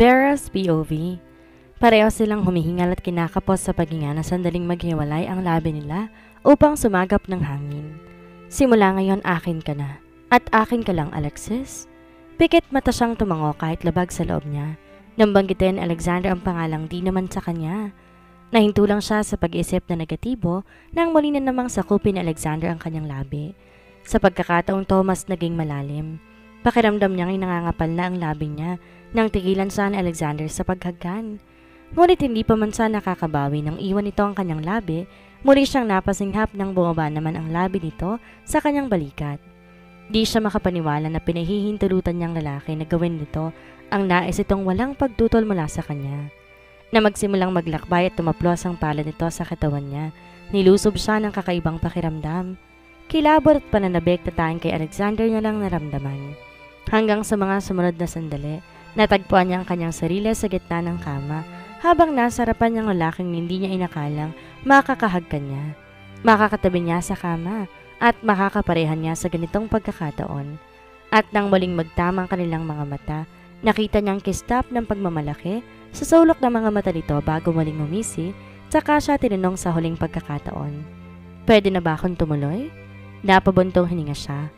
Vera's POV. Pareho silang humihingal at kinakapos sa paghinga na sandaling maghiwalay ang labi nila upang sumagap ng hangin. Simula ngayon akin ka na. At akin ka lang, Alexis. Pikit mata siyang tumango kahit labag sa loob niya. Nang banggitin Alexander ang pangalang di naman sa kanya. Nahinto lang siya sa pag-isip na negatibo nang muli na namang sakupin ni Alexander ang kanyang labi. Sa pagkakataong to mas naging malalim. Pakiramdam niyang nangangapal na ang labi niya nang tigilan siya ni Alexander sa paghagkan. Ngunit hindi pa man siya nakakabawi nang iwan nito ang kanyang labi, muli siyang napasinghap nang bumaba naman ang labi nito sa kanyang balikat. Di siya makapaniwala na pinahihintulutan niyang lalaki na gawin nito ang nais itong walang pagtutol mula sa kanya. Na magsimulang maglakbay at tumaplos ang palad nito sa katawan niya, nilusob siya ng kakaibang pakiramdam. Kilabot at pananabik na tayong kay Alexander niya lang naramdaman. Hanggang sa mga sumunod na sandali, natagpuan niya ang kanyang sarili sa gitna ng kama habang nasa harapan niyang lalaking hindi niya inakalang makakahagkan niya. Makakatabi niya sa kama at makakaparehan niya sa ganitong pagkakataon. At nang muling magtamang kanilang mga mata, nakita niyang kistap ng pagmamalaki sa sulok ng mga mata nito bago muling umisi, tsaka siya tinanong sa huling pagkakataon. Pwede na ba akong tumuloy? Napabuntong hininga siya.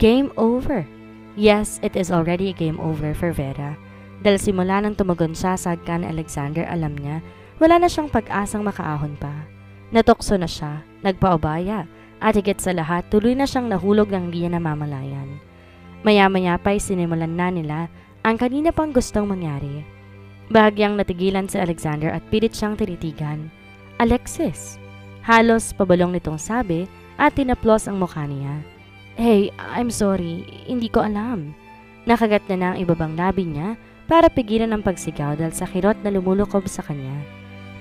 Game over. Yes, it is already a game over for Vera. Dahil simula nang tumugon siya sa hagkan ni Alexander, alam niya, wala na siyang pag-asang makaahon pa. Natukso na siya, nagpaubaya, at higit sa lahat, tuloy na siyang nahulog ng hindi niya namamalayan. Maya-maya pa'y sinimulan na nila ang kanina pang gustong mangyari. Bahagyang natigilan si Alexander at pilit siyang tinitigan. Alexis! Halos pabalong nitong sabi at tinaplos ang mukha niya. Hey, I'm sorry, hindi ko alam. Nakagat na ang ibabang labi niya para pigilan ang pagsigaw dahil sa kirot na lumulukob sa kanya.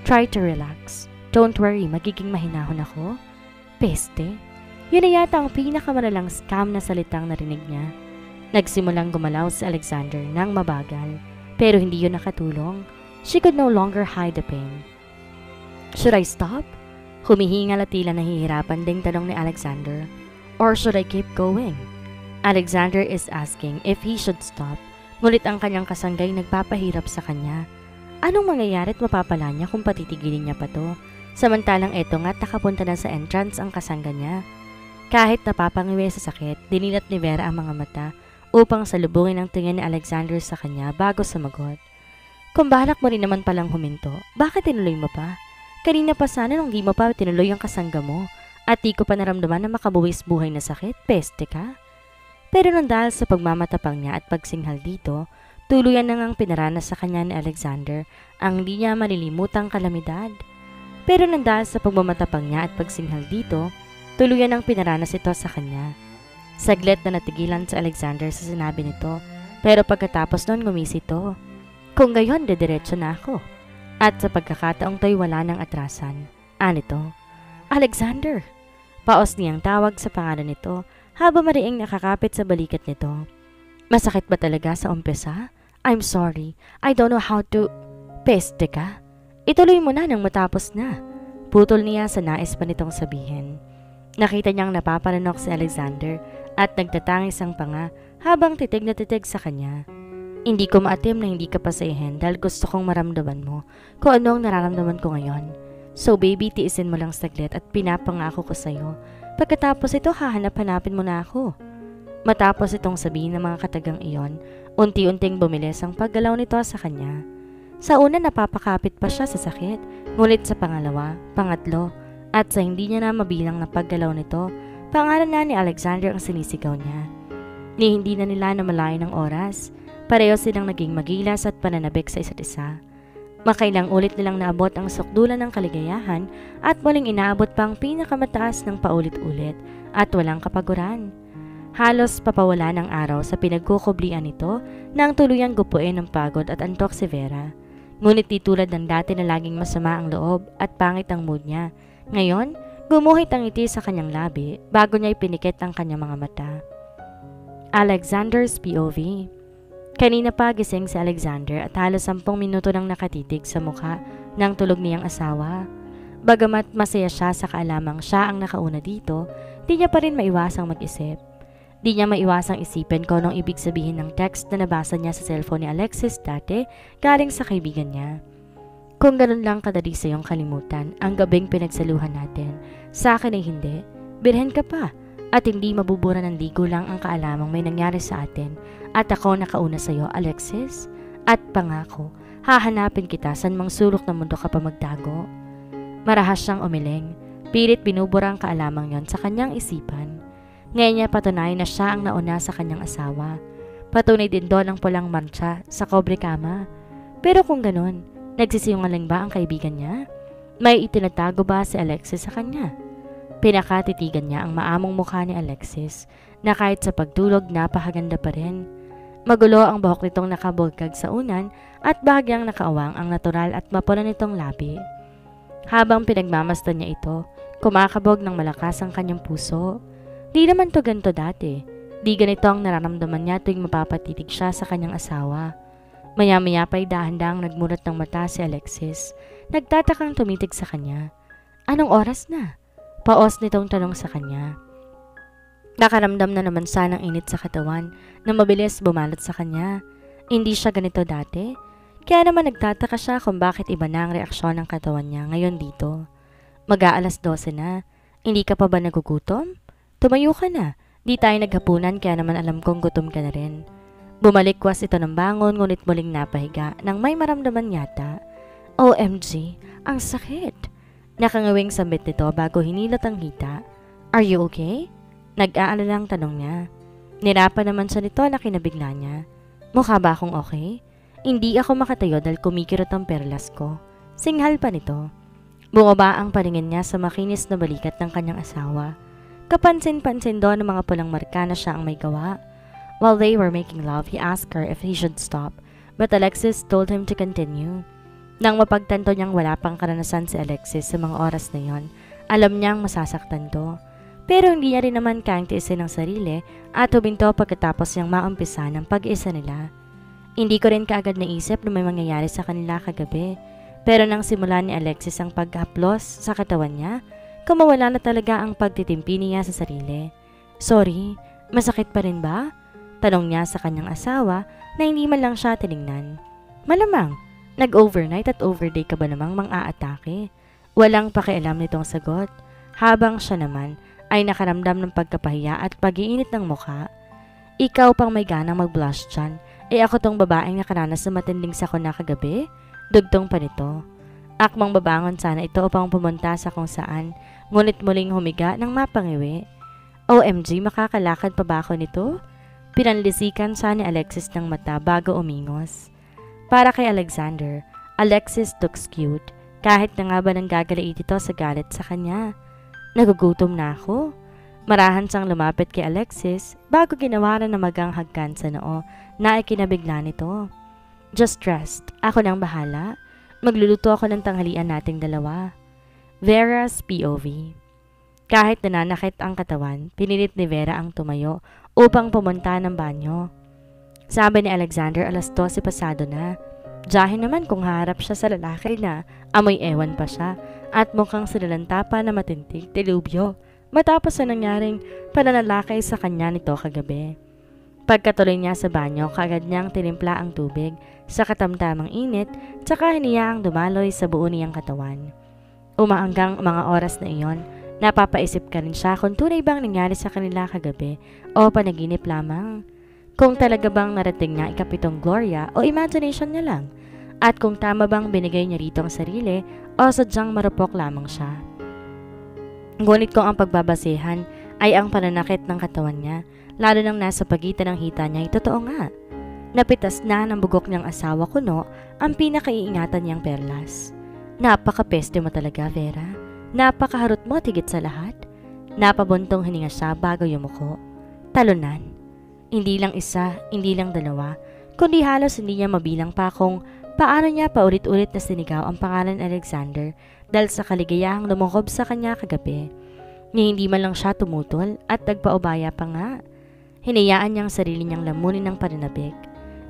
Try to relax. Don't worry, magiging mahinahon ako. Peste. Yun na yata ang pinakamalalang scam na salitang narinig niya. Nagsimulang gumalaw si Alexander nang mabagal, pero hindi yun nakatulong. She could no longer hide the pain. Should I stop? Humihingal at tila nahihirapan ding tanong ni Alexander. Or should I keep going? Alexander is asking if he should stop, ngunit ang kanyang kasanggay nagpapahirap sa kanya. Anong mangyayari at mapapala niya kung patitigilin niya pa to? Samantalang eto nga't nakapunta na sa entrance ang kasangga niya. Kahit napapangiwi sa sakit, dinilat ni Vera ang mga mata upang salubungin ang tingin ni Alexander sa kanya bago sumagot. Kung balak mo rin naman palang huminto, bakit tinuloy mo pa? Kanina pa sana nung di mo pa tinuloy ang kasangga mo. At di ko pa naramdaman na makabuwis buhay na sakit, peste ka. Pero nang dahil sa pagmamatapang niya at pagsinghal dito, tuluyan na ngang pinaranas sa kanya ni Alexander ang di niya malilimutang kalamidad. Pero nang dahil sa pagmamatapang niya at pagsinghal dito, tuluyan nang pinaranas ito sa kanya. Saglit na natigilan si Alexander sa sinabi nito, pero pagkatapos nun ngumisi ito. Kung gayon, dediretso na ako. At sa pagkakataong to'y wala ng atrasan. Anito? Alexander! Paos niyang tawag sa pangalan nito habang mariing nakakapit sa balikat nito. Masakit ba talaga sa umpisa? I'm sorry. I don't know how to... Peste ka? Ituloy mo na nang matapos na. Putol niya sa nais pa nitong sabihin. Nakita niyang napapalanok si Alexander at nagtatangis ang panga habang titig na titig sa kanya. Hindi ko maatim na hindi ka pasayahin dahil gusto kong maramdaman mo kung ano ang nararamdaman ko ngayon. So baby, tiisin mo lang saglit at pinapangako ko sa'yo. Pagkatapos ito, hahanap-hanapin mo na ako. Matapos itong sabihin ng mga katagang iyon, unti-unting bumilis ang paggalaw nito sa kanya. Sa una napapakapit pa siya sa sakit, ngunit sa pangalawa, pangatlo, at sa hindi niya na mabilang na paggalaw nito, pangalan na ni Alexander ang sinisigaw niya. Ni hindi na nila namalayan ng oras, pareho silang naging magilas at pananabik sa isa't isa. Makailang ulit nilang naabot ang sukdulan ng kaligayahan at muling inaabot pa ang pinakamataas ng paulit-ulit at walang kapaguran. Halos papawala ng araw sa pinagkukublian nito nang tuluyang gupuin ng pagod at antok si Vera. Ngunit di tulad ng dati na laging masama ang loob at pangit ang mood niya. Ngayon, gumuhit ang ngiti sa kanyang labi bago niya ipinikit ang kanyang mga mata. Alexander's POV. Kanina pa gising si Alexander at halos 10 minuto nang nakatitig sa mukha ng tulog niyang asawa. Bagamat masaya siya sa kaalamang siya ang nakauna dito, di niya pa rin maiwasang mag-isip. Di niya maiwasang isipin ko anong ibig sabihin ng text na nabasa niya sa cellphone ni Alexis dati galing sa kaibigan niya. Kung ganun lang kadali sa iyong kalimutan ang gabing pinagsaluhan natin, sa akin ay hindi. Birhen ka pa at hindi mabubura ng ligo lang ang kaalamang may nangyari sa atin at ako nakauna sa iyo, Alexis. At pangako, hahanapin kita saan mang sulok ng mundo ka pa magtago. Marahas siyang umiling. Pilit binubura ang kaalamang yon sa kanyang isipan. Ngayon niya patunayan na siya ang nauna sa kanyang asawa. Patunay din doon ang pulang mancha sa kobre kama. Pero kung ganun, nagsisiyungaling ba ang kaibigan niya? May itinatago ba si Alexis sa kanya? Pinakatitigan niya ang maamong mukha ni Alexis na kahit sa pagtulog napakaganda pa rin. Magulo ang buhok nitong nakabulkag sa unan at bahagyang nakaawang ang natural at mapula nitong labi. Habang pinagmamasdan niya ito, kumakabog ng malakas ang kanyang puso. Di naman to ganito dati. Di ganito ang nararamdaman niya tuwing mapapatitig siya sa kanyang asawa. Maya-maya pa'y dahan-dahang nagmulat ng mata si Alexis. Nagtatakang tumitig sa kanya. Anong oras na? Paos nitong tanong sa kanya. Nakaramdam na naman siya ng init sa katawan na mabilis bumalot sa kanya. Hindi siya ganito dati. Kaya naman nagtataka siya kung bakit iba na ang reaksyon ng katawan niya ngayon dito. Mag-aalas 12 na. Hindi ka pa ba nagugutom? Tumayo ka na. Di tayo naghapunan kaya naman alam kong gutom ka na rin. Bumalikwas ito ng bangon ngunit muling napahiga nang may maramdaman yata. OMG, ang sakit. Nakangawing sambit nito bago hinilot ang hita. Are you okay? Nag-aalalang tanong niya. Nirapan naman siya nito na kinabigla niya. Mukha ba akong okay? Hindi ako makatayo dahil kumikirot ang perlas ko. Singhal pa nito. Bumaba ang paningin niya sa makinis na balikat ng kanyang asawa. Kapansin-pansin doon ang mga pulang marka na siya ang may gawa. While they were making love, he asked her if he should stop, but Alexis told him to continue. Nang mapagtanto niyang wala pang karanasan si Alexis sa mga oras na yon, alam niyang masasaktan to. Pero hindi niya rin naman kayang tiisin ang sarili at huminto pagkatapos niyang maumpisa ng pag-isa nila. Hindi ko rin kaagad naisip na may mangyayari sa kanila kagabi. Pero nang simula ni Alexis ang pag-haplos sa katawan niya, kumawala na talaga ang pagtitimpi niya sa sarili. Sorry, masakit pa rin ba? Tanong niya sa kanyang asawa na hindi man lang siya tiningnan. Malamang, nag-overnight at overday ka ba namang mang-aatake? Walang pakialam nitong sagot, habang siya naman ay nakaramdam ng pagkapahiya at pag-iinit ng mukha. Ikaw pang may ganang mag-blush dyan, ako tong babaeng nakaranas na matinding sakuna kagabi? Dugtong pa nito. Akmang babangon sana ito upang pumunta sa kung saan, ngunit muling humiga ng mapangiwi. OMG, makakalakad pa ba ako nito? Pinanlisikan siya ni Alexis ng mata bago umingos. Para kay Alexander, Alexis looks cute, kahit na nga ba nang gagaliit ito sa galit sa kanya. Nagugutom na ako. Marahan siyang lumapit kay Alexis bago ginawaran na magang hagkan sa noo na ikinabigla nito. Just rest, ako nang bahala. Magluluto ako ng tanghalian nating dalawa. Vera's POV. Kahit nananakit ang katawan, pinilit ni Vera ang tumayo upang pumunta ng banyo. Sabi ni Alexander 12:00 pasado na. Diyahin naman kung harap siya sa lalaki na amoy ewan pa siya at mukhang sinalanta pa na matintig dilubyo matapos na nangyaring pananalakay sa kanya nito kagabi. Pagkatuloy niya sa banyo, kaagad niyang tinimpla ang tubig sa katamtamang init tsaka hiniyaang dumaloy sa buo niyang katawan. Umaanggang mga oras na iyon, napapaisip ka rin siya kung tunay bang nangyari sa kanila kagabi o panaginip lamang. Kung talaga bang narating niya ikapitong Gloria o imagination niya lang. At kung tama bang binigay niya rito ang sarili o sadyang marupok lamang siya. Ngunit kung ang pagbabasehan ay ang pananakit ng katawan niya, lalo nang nasa pagitan ng hita niya ay totoo nga. Napitas na ng bugok niyang asawa kuno ang pinakaiingatan niyang perlas. Napaka-peste mo talaga, Vera. Napakaharot mo tigit sa lahat. Napabuntong hininga siya bago yumuko. Talunan. Hindi lang isa, hindi lang dalawa, kundi halos hindi niya mabilang pa kung paano niya paulit-ulit na sinigaw ang pangalan Alexander dahil sa kaligayahang lumukob sa kanya kagabi. Ni hindi man lang siya tumutol at nagpaubaya pa nga. Hinayaan niyang sarili niyang lamunin ng pananabik.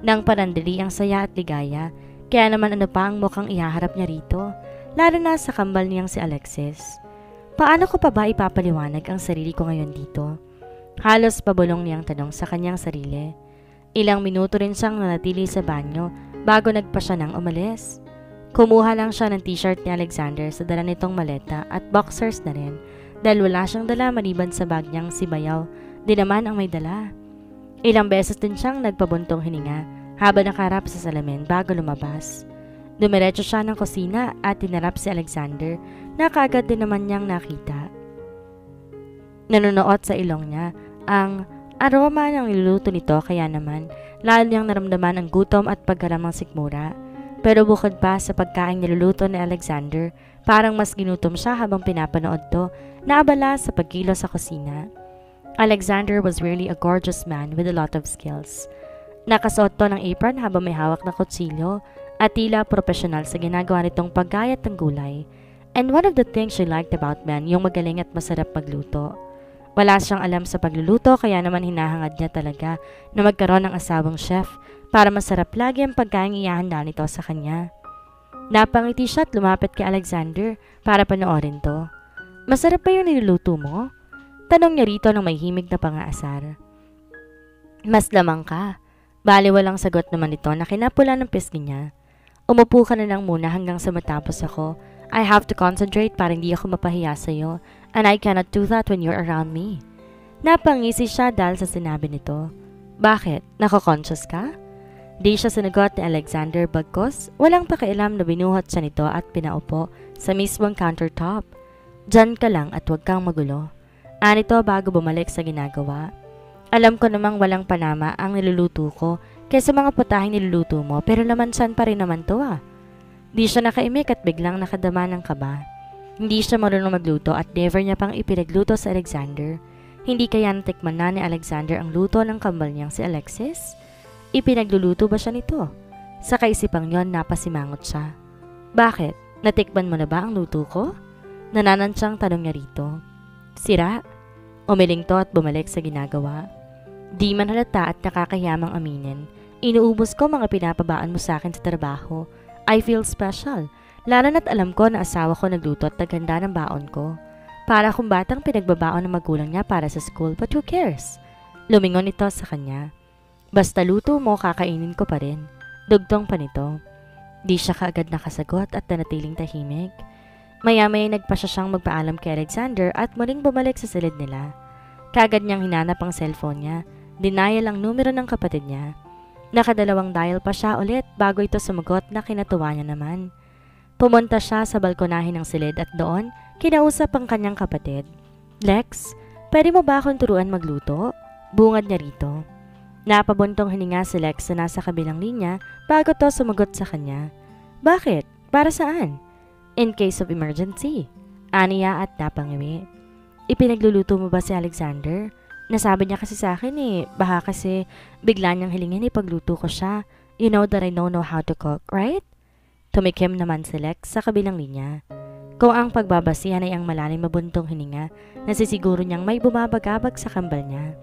Nang panandali ang saya at ligaya, kaya naman ano pa ang mukhang ihaharap niya rito, lalo na sa kambal niyang si Alexis. Paano ko pa ba ipapaliwanag ang sarili ko ngayon dito? Halos pabulong niyang tanong sa kanyang sarili. Ilang minuto rin siyang nanatili sa banyo bago nagpa siya nang umalis. Kumuha lang siya ng t-shirt ni Alexander sa dala nitong maleta at boxers na rin dahil wala siyang dala maliban sa bag niyang si Bayaw, di naman ang may dala. Ilang beses din siyang nagpabuntong hininga habang nakarap sa salamin bago lumabas. Dumiretso siya ng kusina at tinarap si Alexander na kaagad din naman niyang nakita. Nanunuot sa ilong niya ang aroma ng niluluto nito kaya naman lalo niyang naramdaman ang gutom at pagkaramang sikmura. Pero bukod pa sa pagkain niluluto ni Alexander, parang mas ginutom siya habang pinapanood to na abala sa pagkilos sa kusina. Alexander was really a gorgeous man with a lot of skills. Nakasuot to ng apron habang may hawak na kutsilyo at tila profesional sa ginagawa nitong paggayat ng gulay. And one of the things she liked about men, yung magaling at masarap magluto. Wala siyang alam sa pagluluto kaya naman hinahangad niya talaga na magkaroon ng asawang chef para masarap lagi ang pagkain ihahanda nito sa kanya. Napangiti siya at lumapit kay Alexander para panoorin to. Masarap ba yung niluluto mo? Tanong niya rito ng may himig na pangaasar. Mas lamang ka. Bali walang sagot naman ito na kinapula ng pisngi niya. Umupo ka na lang muna hanggang sa matapos ako. I have to concentrate para hindi ako mapahiya sa'yo and I cannot do that when you're around me. Napangisi siya dahil sa sinabi nito. Bakit? Nako-conscious ka? Di siya sinagot ni Alexander bagkos walang pakialam na binuhat siya nito at pinaupo sa mismong countertop. Diyan ka lang at huwag kang magulo. Anito bago bumalik sa ginagawa. Alam ko namang walang panama ang niluluto ko kaysa mga putahing niluluto mo pero lamansan pa rin naman to ah. Di siya nakaimik at biglang nakadama ng kaba. Hindi siya marunong magluto at never niya pang ipinagluto sa Alexander. Hindi kaya natikman na ni Alexander ang luto ng kambal niyang si Alexis? Ipinagluluto ba siya nito? Sa kaisipang yon napasimangot siya. Bakit? Natikman mo na ba ang luto ko? Nananansyang tanong niya rito. Sira? Umiling to at bumalik sa ginagawa. Di man halata at nakakahiyamang aminin. Inuubos ko mga pinapabaan mo sa akin sa trabaho. I feel special. Lalo na't alam ko na asawa ko nagluto at naghanda ng baon ko. Para kung batang pinagbabaon ng magulang niya para sa school, but who cares? Lumingon ito sa kanya. Basta luto mo, kakainin ko pa rin. Dugtong pa nito. Di siya kaagad nakasagot at nanatiling tahimik. Maya-maya nagpa siya siyang magpaalam kay Alexander at muling bumalik sa silid nila. Kaagad niyang hinanap ang cellphone niya. Denial ang numero ng kapatid niya. Nakadalawang dial pa siya ulit bago ito sumagot na kinatuwa niya naman. Pumunta siya sa balkonahin ng silid at doon kinausap ang kanyang kapatid. Lex, pwede mo ba akong turuan magluto? Bungad niya rito. Napabuntong hininga si Lex na nasa kabilang linya bago to sumagot sa kanya. Bakit? Para saan? In case of emergency. Aniya at napangiwi. Ipinagluluto mo ba si Alexander? Nasabi niya kasi sa akin baka kasi bigla niyang hilingin ipagluto ko siya. You know that I don't know how to cook, right? Tumikim naman si Lex sa kabilang linya. Kung ang pagbabasihan ay ang malalim mabuntong hininga, nasisiguro niyang may bumabagabag sa kambal niya.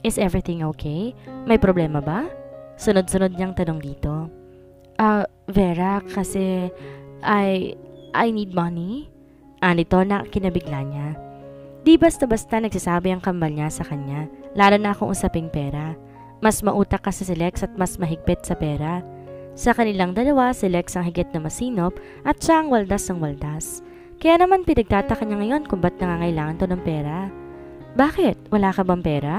Is everything okay? May problema ba? Sunod-sunod niyang tanong dito. Vera, kasi I need money. Anito na kinabigla niya. Di basta-basta nagsasabi ang kambal niya sa kanya, lalo na kung usaping pera. Mas mautak kasi si Lex at mas mahigpit sa pera. Sa kanilang dalawa, si Lex ang higit na masinop at siya ang waldas ng waldas. Kaya naman pinagtataka niya ngayon kung ba't nangangailangan to ng pera. Bakit? Wala ka bang pera?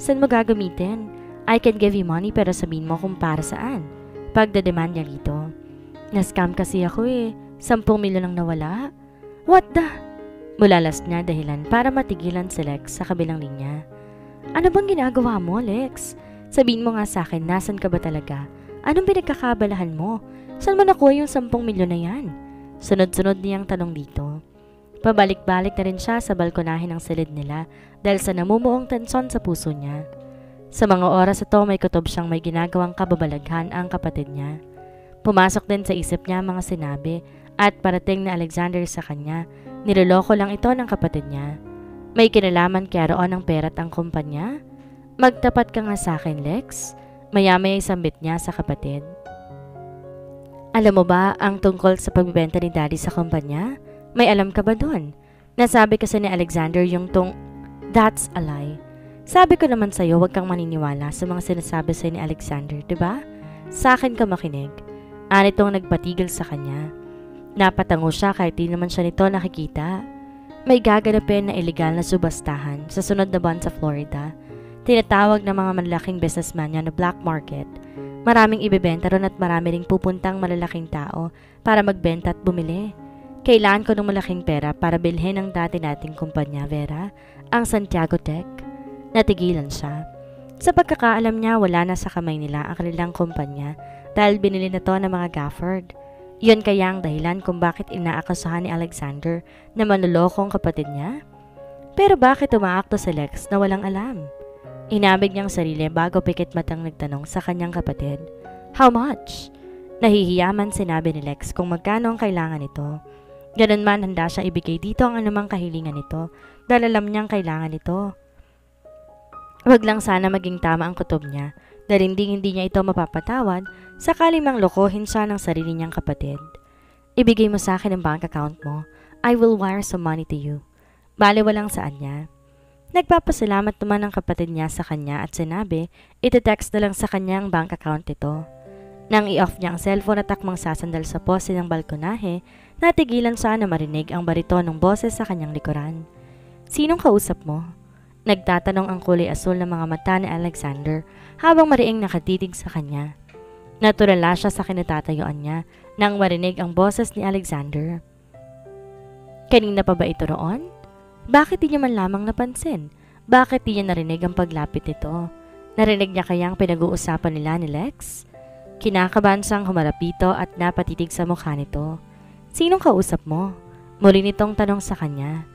Saan mo gagamitin? I can give you money pero sabihin mo kung para saan. Pagdademand niya rito. Na-scam kasi ako 10 milyon ang nawala. What the? Mulalas niya dahilan para matigilan si Lex sa kabilang linya. Ano bang ginagawa mo, Lex? Sabihin mo nga sa akin, nasan ka ba talaga? Anong pinagkakabalahan mo? Saan mo nakuha yung 10 milyon na yan? Sunod-sunod niyang tanong dito. Pabalik-balik na rin siya sa balkonahin ng silid nila dahil sa namumuong tensyon sa puso niya. Sa mga oras ito may kutob siyang may ginagawang kababalaghan ang kapatid niya. Pumasok din sa isip niya mga sinabi at parating na Alexander sa kanya. Niloloko lang ito ng kapatid niya. May kinalaman kaya roon ang pera at ang kumpanya? Magtapat ka nga sa akin, Lex. Maya-maya isambit niya sa kapatid. Alam mo ba ang tungkol sa pagbibenta ni Daddy sa kumpanya? May alam ka ba doon? Nasabi kasi ni Alexander yung That's a lie. Sabi ko naman sa'yo, huwag kang maniniwala sa mga sinasabi sa'yo ni Alexander, diba? Sa akin ka makinig. Anitong nagpatigil sa kanya. Napatango siya kahit di naman siya nito nakikita. May gaganapin na ilegal na subastahan sa sunod na buwan sa Florida. Tinatawag ng mga malalaking businessman yan na black market. Maraming ibebenta ron at marami ring pupuntang malalaking tao para magbenta at bumili. Kailangan ko ng malaking pera para bilhin ang dati nating kumpanya, Vera, ang Santiago Tech. Natigilan siya. Sa pagkakaalam niya, wala na sa kamay nila ang kanilang kumpanya dahil binili na to ng mga Gafford. Yun kaya ang dahilan kung bakit inaakasahan ni Alexander na manlolokong kapatid niya? Pero bakit umaakto si Lex na walang alam? Inabig niyang sarili bago pikit matang nagtanong sa kanyang kapatid. How much? Nahihiyaman sinabi ni Lex kung magkano ang kailangan nito. Ganun man handa siya ibigay dito ang anumang kahilingan nito dahil alam niyang kailangan nito. Wag lang sana maging tama ang kutob niya dahil hindi niya ito mapapatawad sakali mang lokohin siya ng sarili niyang kapatid. Ibigay mo sa akin ang bank account mo. I will wire some money to you. Baliwalang saan niya. Nagpapasalamat naman ang kapatid niya sa kanya at sinabi, iti-text na lang sa kanya ang bank account nito. Nang i-off niya ang cellphone at takmang sasandal sa poste ng balkonahe, natigilan siya na marinig ang bariton ng boses sa kanyang likuran. Sinong kausap mo? Nagtatanong ang kulay asul ng mga mata ni Alexander habang mariing nakatitig sa kanya. Naturala siya sa kinatatayuan niya nang marinig ang boses ni Alexander. Kanina pa ba ito roon? Bakit di niya man lamang napansin? Bakit di niya narinig ang paglapit nito? Narinig niya kayang pinag-uusapan nila ni Lex? Kinakabahan siyang humarap dito at napatitig sa mukha nito. Sinong kausap mo? Muli nitong tanong sa kanya.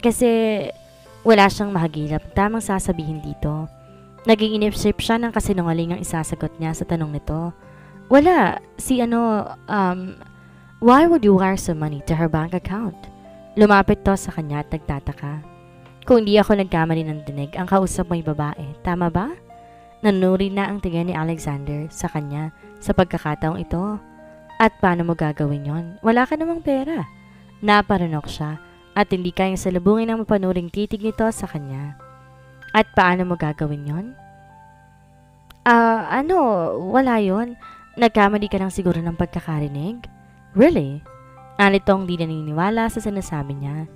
Kasi wala siyang mahagilap tamang sasabihin dito. Naging inipsip siya ng kasinungaling ang isasagot niya sa tanong nito. Wala, why would you wire some money to her bank account? Lumapit to sa kanya at nagtataka. Kung hindi ako nagkamali ng dinig, ang kausap mo'y babae, tama ba? Nanuri na ang tingin ni Alexander sa kanya sa pagkakataong ito. At paano mo gagawin yon? Wala ka namang pera. Naparunok siya at hindi kayang salubungin ang mapanuring titig nito sa kanya. At paano mo gagawin yon? Wala yon. Nagkamali ka lang siguro ng pagkakarinig? Really? Anitong di naniniwala sa sinasabi niya.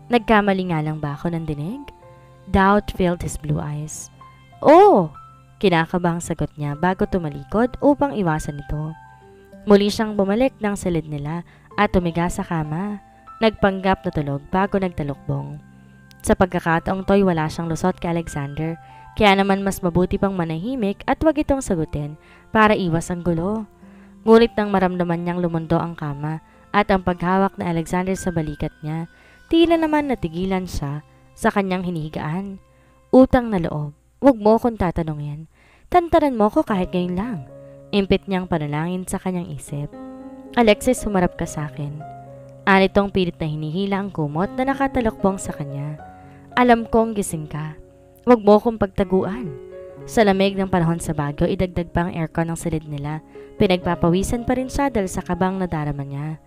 Nagkamali nga lang ba ako ng dinig? Doubt filled his blue eyes. Oh! Kinakabahang sagot niya bago tumalikod upang iwasan ito. Muli siyang bumalik ng silid nila at tumiga sa kama. Nagpanggap na tulog bago nagtalukbong. Sa pagkakataong to'y wala siyang lusot kay Alexander, kaya naman mas mabuti pang manahimik at wag itong sagutin para iwas ang gulo. Ngunit nang maramdaman niyang lumundo ang kama at ang paghawak na Alexander sa balikat niya, tila naman natigilan siya sa kanyang hinihigaan. Utang na loob, wag mo akong tatanungin. Tantaran mo ko kahit ngayon lang. Impit niyang panalangin sa kanyang isip. Alexis, humarap ka sa akin. Anitong pilit na hinihila ang kumot na nakatalokbong sa kanya. Alam kong gising ka. Huwag mo akong pagtaguan. Sa lamig ng panahon sa Baguio, idagdag pa ang aircon ng silid nila. Pinagpapawisan pa rin siya dahil sa kabang nadarama niya.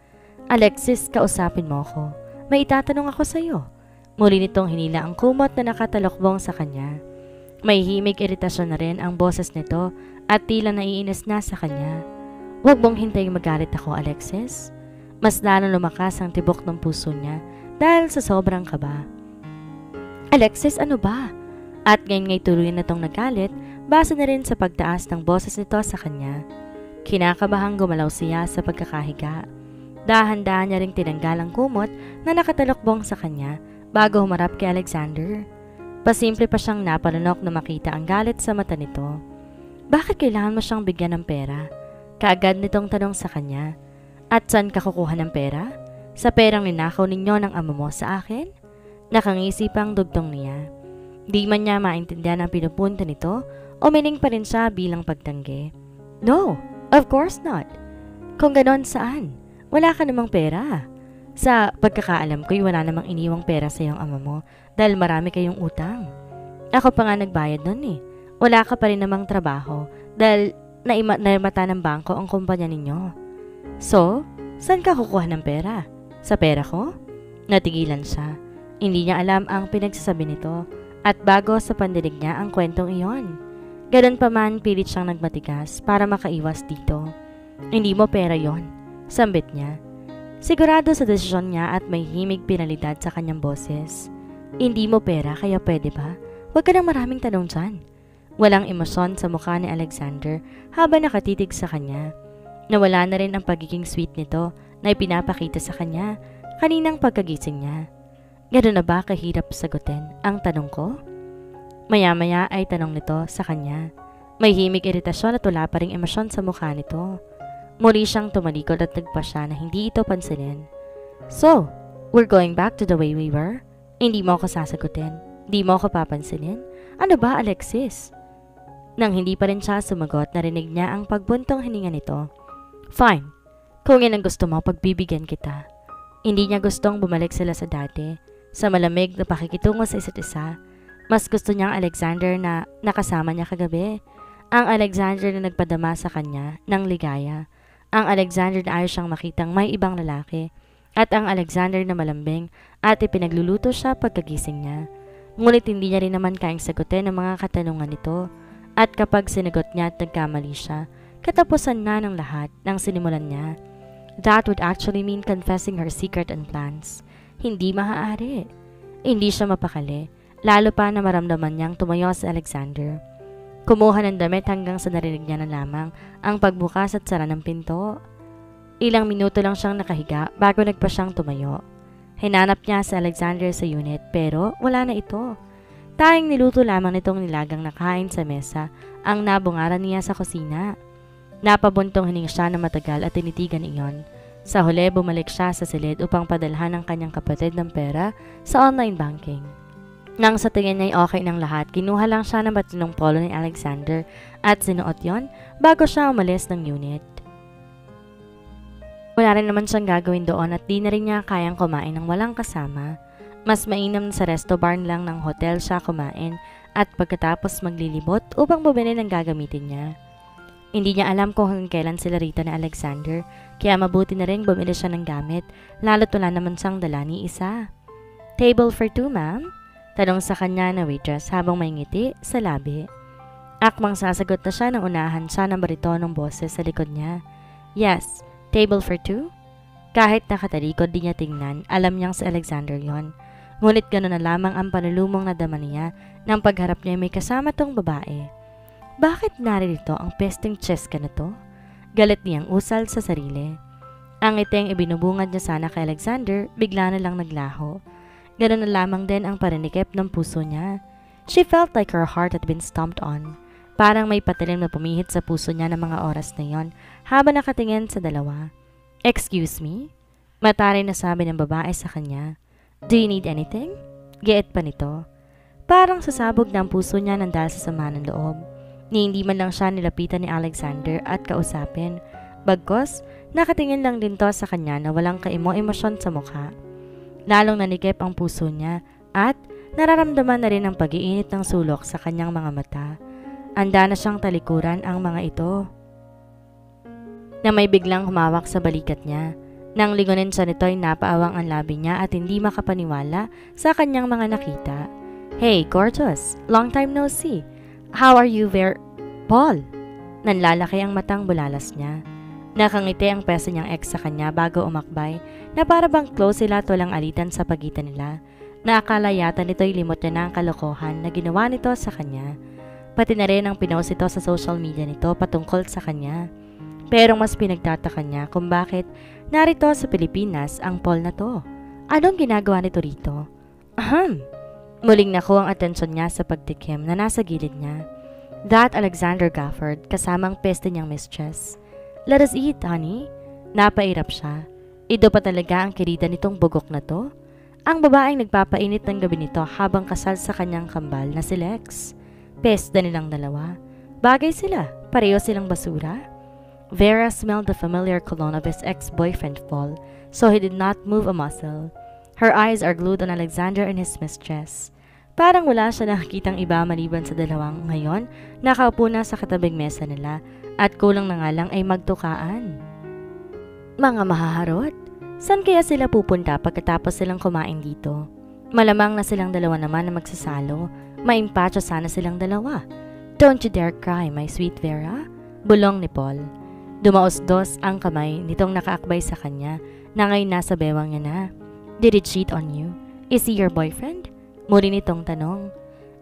Alexis, kausapin mo ako. May itatanong ako sa iyo. Muli nitong hinila ang kumot na nakatalokbong sa kanya. May himig iritasyon na rin ang boses nito at tila naiinis na sa kanya. Huwag mong hintayin magalit ako, Alexis. Mas lalong lumakas ang tibok ng puso niya dahil sa sobrang kaba. Alexis, ano ba? At ngayon ngay tuloy na tong nagalit, base na rin sa pagtaas ng boses nito sa kanya. Kinakabahang gumalaw siya sa pagkakahiga. Dahan-dahan niya ring tinanggal ang kumot na nakatalokbong sa kanya bago humarap kay Alexander. Pasimple pa siyang napanunok na makita ang galit sa mata nito. Bakit kailangan mo siyang bigyan ng pera? Kaagad nitong tanong sa kanya. At saan ka kukuha ng pera? Sa perang ninakaw ninyo ng ama mo sa akin? Nakangisi pang dugtong niya. Di man niya maintindihan ang pinupunta nito, umiling pa rin siya bilang pagtanggi. No, of course not. Kung ganon, saan? Wala ka namang pera. Sa pagkakaalam ko'y wala namang iniwang pera sa iyong ama mo dahil marami kayong utang. Ako pa nga nagbayad nun eh. Wala ka pa rin namang trabaho dahil naimata ng bangko ang kumpanya ninyo. So, saan ka kukuha ng pera? Sa pera ko? Natigilan siya. Hindi niya alam ang pinagsasabi nito At bago sa pandinig niya ang kwentong iyon. Ganun pa man, pilit siyang nagmatigas para makaiwas dito. Hindi mo pera yon, sambit niya. Sigurado sa desisyon niya at may himig pinalidad sa kanyang boses. Hindi mo pera kaya pwede ba? Huwag ka ng maraming tanong dyan. Walang emosyon sa mukha ni Alexander habang nakatitig sa kanya. Nawala na rin ang pagiging sweet nito na ipinapakita sa kanya kaninang pagkagising niya. Gano'n na ba kahirap sagutin ang tanong ko? Maya-maya ay tanong nito sa kanya. May himig iritasyon at wala pa ring emosyon sa mukha nito. Muli siyang tumalikod at nagpasya na hindi ito pansinin. So, we're going back to the way we were? Hindi mo ako sasagutin? Hindi mo ako papansinin? Ano ba, Alexis? Nang hindi pa rin siya sumagot, narinig niya ang pagbuntong hininga nito. Fine. Kung yan ang gusto mo, pagbibigyan kita. Hindi niya gustong bumalik sila sa dati, sa malamig na pakikitungo sa isa't isa. Mas gusto niyang Alexander na nakasama niya kagabi. Ang Alexander na nagpadama sa kanya ng ligaya. Ang Alexander na ayaw siyang makitang may ibang lalaki. At ang Alexander na malambing at ipinagluluto siya pagkagising niya. Ngunit hindi niya rin naman kayang sagutin ang mga katanungan nito. At kapag sinagot niya at nagkamali siya, katapusan na ng lahat ng sinimulan niya. That would actually mean confessing her secret and plans. Hindi maaari. Hindi siya mapakali, lalo pa na maramdaman niyang tumayo si Alexander. Kumuha ng damit hanggang sa narinig niya na lamang ang pagbukas at sara ng pinto. Ilang minuto lang siyang nakahiga bago nagpa siyang tumayo. Hinanap niya si Alexander sa unit pero wala na ito. Tanging niluto lamang nitong nilagang nakain sa mesa ang nabungaran niya sa kusina. Napabuntong hininga siya na matagal at tinitigan iyon. Sa huli, bumalik siya sa silid upang padalhan ng kanyang kapatid ng pera sa online banking. Nang sa tingin niya okay ng lahat, kinuha lang siya ng matinong polo ni Alexander at sinuot yon bago siya umalis ng unit. Wala rin naman siyang gagawin doon at di na rin niya kayang kumain ng walang kasama. Mas mainam sa resto bar lang ng hotel siya kumain at pagkatapos maglilibot upang bumili ng gagamitin niya. Hindi niya alam kung hanggang kailan sila rito ni Alexander, kaya mabuti na rin bumili siya ng gamit, lalo't wala naman siyang dala ni isa. Table for two, ma'am? Tanong sa kanya na waitress habang may ngiti sa labi. Akmang sasagot na siya nang unahan siya ng baritonong boses sa likod niya. Yes, table for two? Kahit nakatalikod di niya tingnan, alam niyang si Alexander yon. Ngunit gano'n na lamang ang panulumong nadama niya nang pagharap niya may kasama tong babae. Bakit naririto ang pesting Cheska na to? Galit niyang usal sa sarili. Ang iting ibinubungad niya sana kay Alexander, bigla na lang naglaho. Gano'n na lamang din ang parinikip ng puso niya. She felt like her heart had been stomped on. Parang may patilim na pumihit sa puso niya ng mga oras na yon habang nakatingin sa dalawa. Excuse me? Mataray na sabi ng babae sa kanya. Do you need anything? Giit pa nito. Parang sasabog na ang puso niya ng dahil sa sama ng loob. Ni hindi man lang siya nilapitan ni Alexander at kausapin. Bagkos, nakatingin lang din to sa kanya na walang kaimo-emosyon sa mukha. Lalong nanikip ang puso niya at nararamdaman na rin ang pag-iinit ng sulok sa kanyang mga mata. Anda na siyang talikuran ang mga ito. Na may biglang humawak sa balikat niya. Nang lingunin siya nito ay napaawang ang labi niya at hindi makapaniwala sa kanyang mga nakita. Hey, gorgeous! Long time no see! How are you Paul? Nanlalaki ang matang bulalas niya. Nakangiti ang peso niyang ex sa kanya bago umakbay na para bang close sila at walang alitan sa pagitan nila. Naakala yata nito'y limot niya na ang kalokohan na ginawa nito sa kanya. Pati na rin ang pinost ito sa social media nito patungkol sa kanya. Pero mas pinagtataka niya kung bakit narito sa Pilipinas ang Paul na to. Anong ginagawa nito rito? Muling nakuha ang atensyon niya sa pagtikim na nasa gilid niya. That Alexander Gafford kasama ang peste niyang mistress. Let us eat, honey. Napairap siya. Ito pa talaga ang kirita nitong bugok na to? Ang babaeng nagpapainit ng gabi nito habang kasal sa kanyang kambal na si Lex. Peste nilang dalawa. Bagay sila. Pareho silang basura. Vera smelled the familiar cologne of his ex-boyfriend Paul, so he did not move a muscle. Her eyes are glued on Alexander and his mistress. Parang wala siya nakikitang iba maliban sa dalawang ngayon, nakaupo na sa katabing mesa nila at kulang na nga lang ay magtukaan. Mga mahaharot, saan kaya sila pupunta pagkatapos silang kumain dito? Malamang na silang dalawa naman na magsasalo. Maimpatyo sana silang dalawa. Don't you dare cry, my sweet Vera. Bulong ni Paul. Dumaos-dos ang kamay nitong nakaakbay sa kanya na ngayon nasa bewang niya na. Did he cheat on you? Is he your boyfriend? Muli nitong tanong.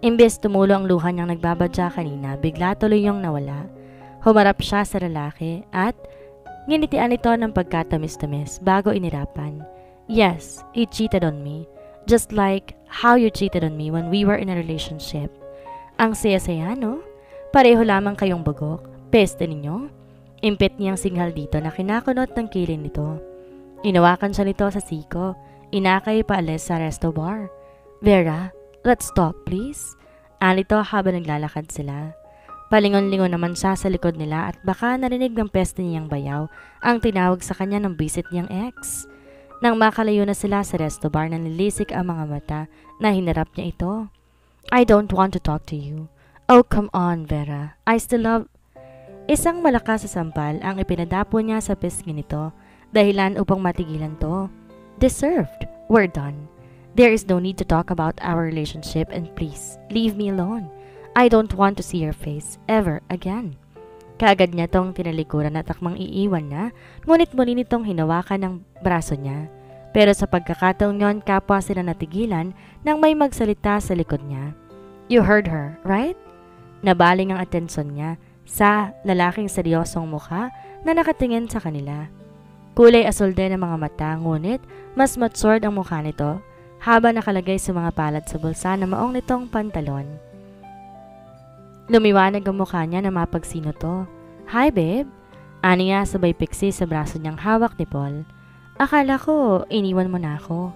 Imbes tumulo ang luha niyang nagbabadya kanina, bigla tuloy yung nawala. Humarap siya sa lalaki at nginitian ito ng pagkatamis-tamis bago inirapan. Yes, he cheated on me. Just like how you cheated on me when we were in a relationship. Ang saya-saya, no? Pareho lamang kayong bugok. Peste ninyo. Impit niyang singhal dito na kinakunot ng kilin nito. Inawakan siya nito sa siko. Inakay paalis sa resto bar. Vera, let's talk please. Alito habang naglalakad sila. Palingon-lingon naman siya sa likod nila at baka narinig ng peste niyang bayaw ang tinawag sa kanya ng bisit niyang ex. Nang makalayo na sila sa resto bar, nanilisik ang mga mata na hinarap niya ito. I don't want to talk to you. Oh, come on, Vera. I still love... Isang malakas sa sampal ang ipinadapo niya sa pisngi nito, dahilan upang matigilan to. Deserved. We're done. There is no need to talk about our relationship and please, leave me alone. I don't want to see your face ever again. Kaagad niya tong tinalikuran at akmang iiwan na, ngunit muli nitong hinawakan ng braso niya. Pero sa pagkakataong yon, kapwa sila natigilan nang may magsalita sa likod niya. You heard her, right? Nabaling ang atensyon niya sa lalaking seryosong mukha na nakatingin sa kanila. Kulay asul din ang mga mata, ngunit mas matured ang mukha nito habang nakalagay sa mga palad sa bulsa na maong nitong pantalon. Lumiwanag ang mukha niya na mapagsino to. Hi babe, ani niya sabay piksi sa braso niyang hawak ni Paul. Akala ko iniwan mo na ako.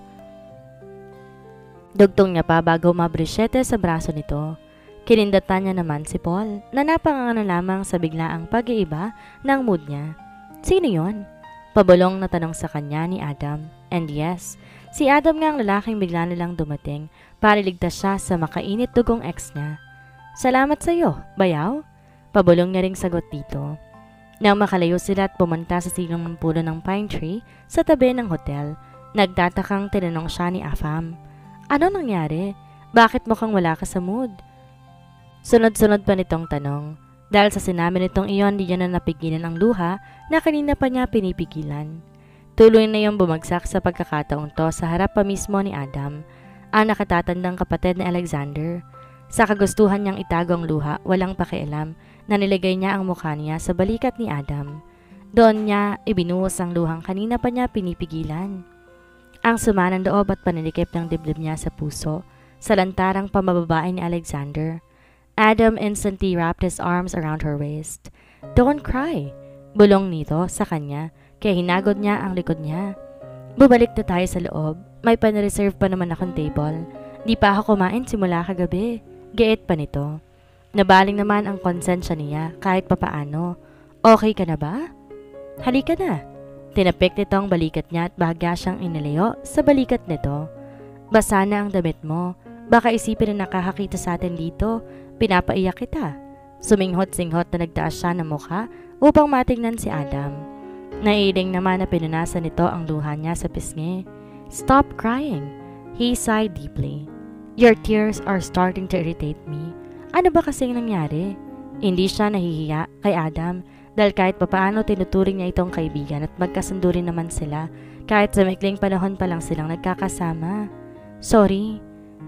Dugtong niya pa bago mabrisyete sa braso nito. Kinindatan niya naman si Paul na napanganga lamang sa biglaang pag-iiba ng mood niya. Sino yon? Pabulong na tanong sa kanya ni Adam. And yes, si Adam nga ang lalaking bigla nilang dumating para iligtas siya sa makainit dugong ex niya. Salamat sa iyo, bayaw? Pabulong niya ring sagot dito. Nang makalayo sila at pumunta sa silong ng puno ng pine tree sa tabi ng hotel, nagtatakang tinanong siya ni Afam. Ano nangyari? Bakit mukhang wala ka sa mood? Sunod-sunod pa nitong tanong. Dahil sa sinabi nitong iyon, di niya na napigilan ang luha na kanina pa niya pinipigilan. Tuloy na yung bumagsak sa pagkakataong to sa harap pa mismo ni Adam, ang nakatatandang kapatid ni Alexander. Sa kagustuhan niyang itago ang luha, walang pakialam na nilagay niya ang mukha niya sa balikat ni Adam. Doon niya ibinuhos ang luhang kanina pa niya pinipigilan. Ang sama ng loob at paninikip ng dibdib niya sa puso sa lantarang pamababae ni Alexander. Adam instantly wrapped his arms around her waist. Don't cry, bulong nito sa kanya kaya hinagod niya ang likod niya. Bumalik na tayo sa loob. May pan-reserve pa naman akong table. Di pa ako kumain simula kagabi. Giit pa nito. Nabaling naman ang konsensya niya kahit papaano. Okay ka na ba? Halika na. Tinapik nito ang balikat niya at bahagya siyang inilayo sa balikat nito. Basa na ang damit mo. Baka isipin na nakakakita sa atin dito. Pinapaiyak kita. Suminghot-singhot na nagtaas siya ng mukha upang matingnan si Adam. Naiiling naman na pinunasan nito ang luha niya sa pisngi. Stop crying. He sighed deeply. Your tears are starting to irritate me. Ano ba kasing nangyari? Hindi siya nahihiya kay Adam dahil kahit papaano tinuturing niya itong kaibigan at magkasundo rin naman sila kahit sa maikling panahon pa lang silang nagkakasama. Sorry.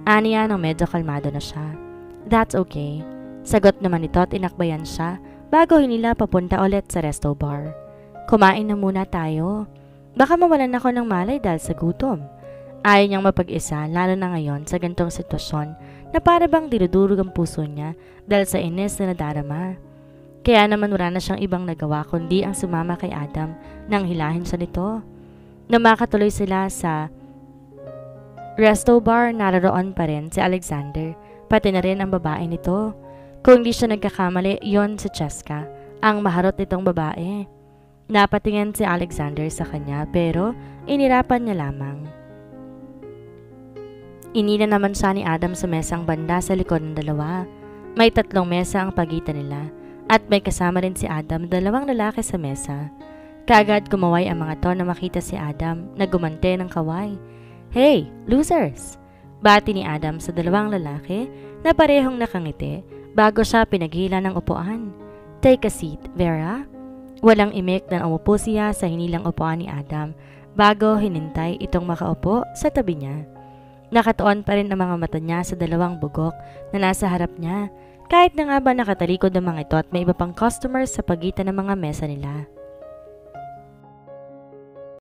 Aniya nang medyo kalmado na siya. That's okay. Sagot naman ito at inakbayan siya bago hinila papunta ulit sa resto bar. Kumain na muna tayo. Baka mawalan ako ng malay dahil sa gutom. Ayaw niyang mapag-isa lalo na ngayon sa gantong sitwasyon na para bang dinudurog ang puso niya dahil sa inis na nadarama. Kaya naman wala na siyang ibang nagawa kundi ang sumama kay Adam nang hilahin siya nito. Nang makatuloy sila sa resto bar, naroon pa rin si Alexander, pati na rin ang babae nito. Kung di siya nagkakamali, yon si Cheska, ang maharot nitong babae. Napatingin si Alexander sa kanya pero inirapan niya lamang. Inila naman siya ni Adam sa mesang banda sa likod ng dalawa. May 3 mesa ang pagitan nila at may kasama rin si Adam, 2 lalaki sa mesa. Kaagad kumaway ang mga to na makita si Adam na gumante ng kaway. Hey, losers! Bati ni Adam sa dalawang lalaki na parehong nakangiti bago siya pinaghila ng upuan. Take a seat, Vera. Walang imik na umupo siya sa hinilang upuan ni Adam bago hinintay itong makaupo sa tabi niya. Nakatuon pa rin ang mga mata niya sa dalawang bugok na nasa harap niya kahit na nga ba nakatalikod ang mga ito at may iba pang customers sa pagitan ng mga mesa nila.